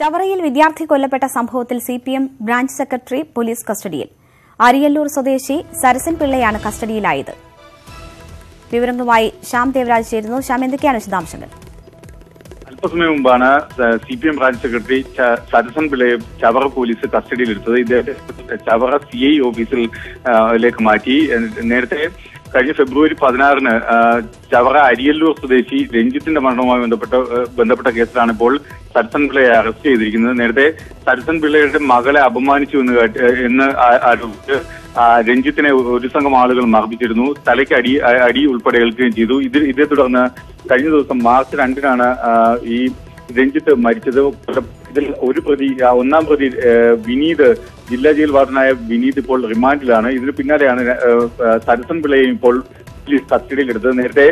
ചവറയിൽ വിദ്യാർത്ഥി കൊല്ലപ്പെട്ട സംഭവത്തിൽ സിപിഎം ബ്രാഞ്ച് സെക്രട്ടറി പോലീസ് കസ്റ്റഡിയിൽ. അരിയല്ലൂർ സ്വദേശി സരസൻ പിള്ളയാണ് കസ്റ്റഡിയിലായത്. വിവരങ്ങളുമായി ശ്യാം ദേവരാജ് ചേരുന്നു. ശ്യാം, എന്തൊക്കെയാണ് വിശദാംശങ്ങൾ? അല്പസമയം മുമ്പാണ് സിപിഎം ബ്രാഞ്ച് സെക്രട്ടറി സരസൻ പിള്ളയെ ചവറ പോലീസ് കസ്റ്റഡിയിലെടുത്തത്. ഇദ്ദേഹത്തെ ചവറ CI ഓഫീസിലേക്ക് മാറ്റി. നേരത്തെ കഴിഞ്ഞ ഫെബ്രുവരി 16-ന് ചവറ അരിയല്ലൂർ സ്വദേശി രഞ്ജിത്തിന്റെ മരണവുമായി ബന്ധപ്പെട്ട കേസിലാണ് ഇപ്പോൾ സരസൻ പിള്ളയെ അറസ്റ്റ് ചെയ്തിരിക്കുന്നത്. നേരത്തെ സരസൻ പിള്ളയുടെ മകളെ അപമാനിച്ചു എന്ന് ആരോപിച്ച് രഞ്ജിത്തിനെ ഒരു സംഘം ആളുകൾ മർദ്ദിച്ചിരുന്നു. തലയ്ക്ക് അടി ഉൾപ്പെടെ ഏൽക്കുകയും ചെയ്തു. ഇതേ തുടർന്ന് കഴിഞ്ഞ ദിവസം മാർച്ച് 2-നാണ് ഈ രഞ്ജിത്ത് മരിച്ചത്. ഇതിൽ ഒരു പ്രതി, ഒന്നാം പ്രതി വിനീത്, ജില്ലാ ജയിൽ വാർഡനായ വിനീത് ഇപ്പോൾ റിമാൻഡിലാണ്. ഇതിന് പിന്നാലെയാണ് സരസൻ പിള്ളയെയും ഇപ്പോൾ പോലീസ് കസ്റ്റഡിയിലെടുത്തത്. നേരത്തെ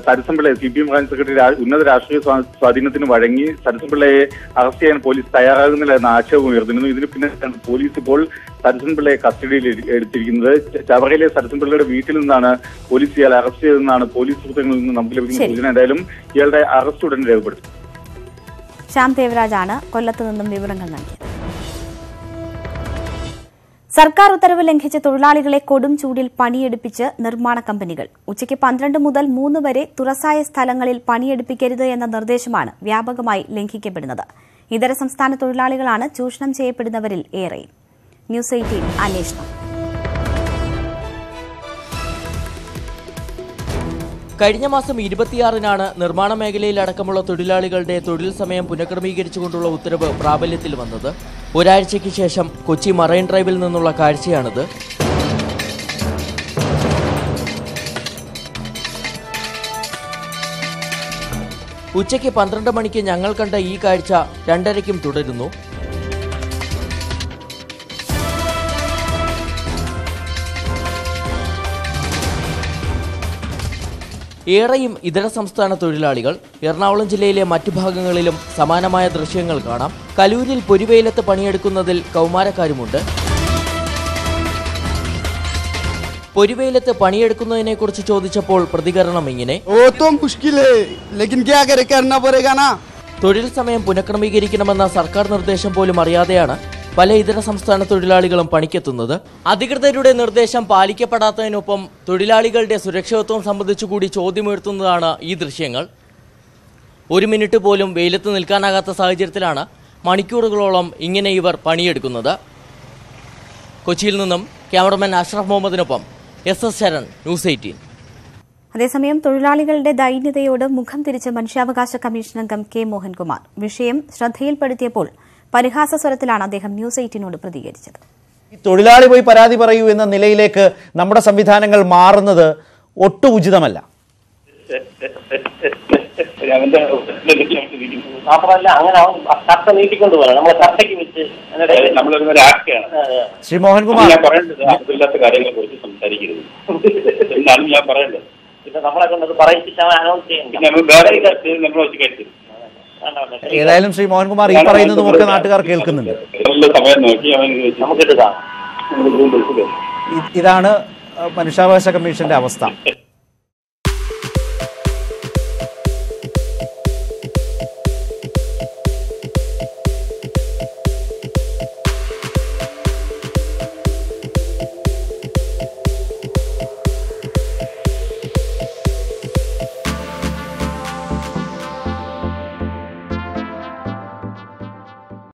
സരസൻ പിള്ളയെ സിപിഎം ബ്രാഞ്ച് സെക്രട്ടറി ഉന്നത രാഷ്ട്രീയ സ്വാധീനത്തിന് വഴങ്ങി സരസൻ പിള്ളയെ അറസ്റ്റ് ചെയ്യാൻ പോലീസ് തയ്യാറാകുന്നില്ല എന്ന ആക്ഷേപം ഉയർന്നിരുന്നു. ഇതിന് പിന്നാലെയാണ് പോലീസ് ഇപ്പോൾ സരസൻ പിള്ളയെ കസ്റ്റഡിയിൽ എടുത്തിരിക്കുന്നത്. ചവറയിലെ സരസൻ പിള്ളയുടെ വീട്ടിൽ നിന്നാണ് പോലീസ് ഇയാളെ അറസ്റ്റ് ചെയ്തതെന്നാണ് പോലീസ് സൂത്രങ്ങളിൽ നിന്ന് നമുക്ക് ലഭിക്കുന്ന സൂചന. എന്തായാലും ഇയാളുടെ അറസ്റ്റ് ഉടൻ രേഖപ്പെടുത്തും. ശ്യാം ദേവരാജാണ് കൊല്ലത്ത് നിന്നും വിവരങ്ങൾ നൽകിയത്. സർക്കാർ ഉത്തരവ് ലംഘിച്ച് തൊഴിലാളികളെ കൊടും ചൂടിൽ പണിയെടുപ്പിച്ച് നിർമ്മാണ കമ്പനികൾ. ഉച്ചയ്ക്ക് 12 മുതൽ 3 വരെ തുറസായ സ്ഥലങ്ങളിൽ പണിയെടുപ്പിക്കരുത് എന്ന നിർദ്ദേശമാണ് വ്യാപകമായി ലംഘിക്കപ്പെടുന്നത്. ഇതര സംസ്ഥാന തൊഴിലാളികളാണ് ചൂഷണം ചെയ്യപ്പെടുന്നവരിൽ ഏറെയും. ന്യൂസ് 18 അന്വേഷണം. കഴിഞ്ഞ മാസം 26-നാണ് നിർമ്മാണ മേഖലയിലടക്കമുള്ള തൊഴിലാളികളുടെ തൊഴിൽ സമയം പുനഃക്രമീകരിച്ചുകൊണ്ടുള്ള ഉത്തരവ് പ്രാബല്യത്തിൽ വന്നത്. ഒരാഴ്ചയ്ക്ക് ശേഷം കൊച്ചി മറൈൻ ഡ്രൈവിൽ നിന്നുള്ള കാഴ്ചയാണിത്. ഉച്ചയ്ക്ക് 12 മണിക്ക് ഞങ്ങൾ കണ്ട ഈ കാഴ്ച 2:30-ക്കും തുടരുന്നു. ഏറെയും ഇതര സംസ്ഥാന തൊഴിലാളികൾ. എറണാകുളം ജില്ലയിലെ മറ്റു ഭാഗങ്ങളിലും സമാനമായ ദൃശ്യങ്ങൾ കാണാം. കലൂരിൽ പൊരിവെയിലത്ത് പണിയെടുക്കുന്നതിൽ കൗമാരക്കാരുമുണ്ട്. പൊരിവെയിലത്ത് പണിയെടുക്കുന്നതിനെക്കുറിച്ച് ചോദിച്ചപ്പോൾ പ്രതികരണം ഇങ്ങനെ: തൊഴിൽ സമയം പുനഃക്രമീകരിക്കണമെന്ന സർക്കാർ നിർദ്ദേശം പോലും അറിയാതെയാണ് പല ഇതര സംസ്ഥാന തൊഴിലാളികളും പണിക്കെത്തുന്നത്. അധികൃതരുടെ നിർദ്ദേശം പാലിക്കപ്പെടാത്തതിനൊപ്പം തൊഴിലാളികളുടെ സുരക്ഷിതത്വം സംബന്ധിച്ചുകൂടി ചോദ്യമുയർത്തുന്നതാണ് ഈ ദൃശ്യങ്ങൾ. 1 മിനിറ്റ് പോലും വെയിലത്ത് നിൽക്കാനാകാത്ത സാഹചര്യത്തിലാണ് മണിക്കൂറുകളോളം ഇങ്ങനെ ഇവർ പണിയെടുക്കുന്നത്. കൊച്ചിയിൽ നിന്നും ക്യാമറമാൻ അഷ്റഫ് മുഹമ്മദിനൊപ്പം SS ശരൺ, ന്യൂസ് 18. അതേസമയം തൊഴിലാളികളുടെ ദൈന്യതയോട് മുഖം തിരിച്ച് മനുഷ്യാവകാശ കമ്മീഷൻ അംഗം K. മോഹൻകുമാർ വിഷയം ശ്രദ്ധയിൽപ്പെടുത്തിയപ്പോൾ പരിഹാസ സ്വരത്തിലാണ് അദ്ദേഹം ന്യൂസ് 18നോട് പ്രതികരിച്ചത്. തൊഴിലാളി പോയി പരാതി പറയൂ എന്ന നിലയിലേക്ക് നമ്മുടെ സംവിധാനങ്ങൾ മാറുന്നത് ഒട്ടും ഉചിതമല്ല. ശ്രീ മോഹൻകുമാർ, കാര്യങ്ങളെ കുറിച്ച് സംസാരിക്കരുത് എന്നാണ് ഞാൻ പറയേണ്ടത്. നമ്മളെ കൊണ്ടത് പറയിപ്പിച്ചാൽ അനൗൺസ് ചെയ്യണം. ഏതായാലും ശ്രീ മോഹൻകുമാർ, ഈ പറയുന്നതും ഒക്കെ നാട്ടുകാർ കേൾക്കുന്നുണ്ട്. ഇതാണ് മനുഷ്യാവകാശ കമ്മീഷന്റെ അവസ്ഥ.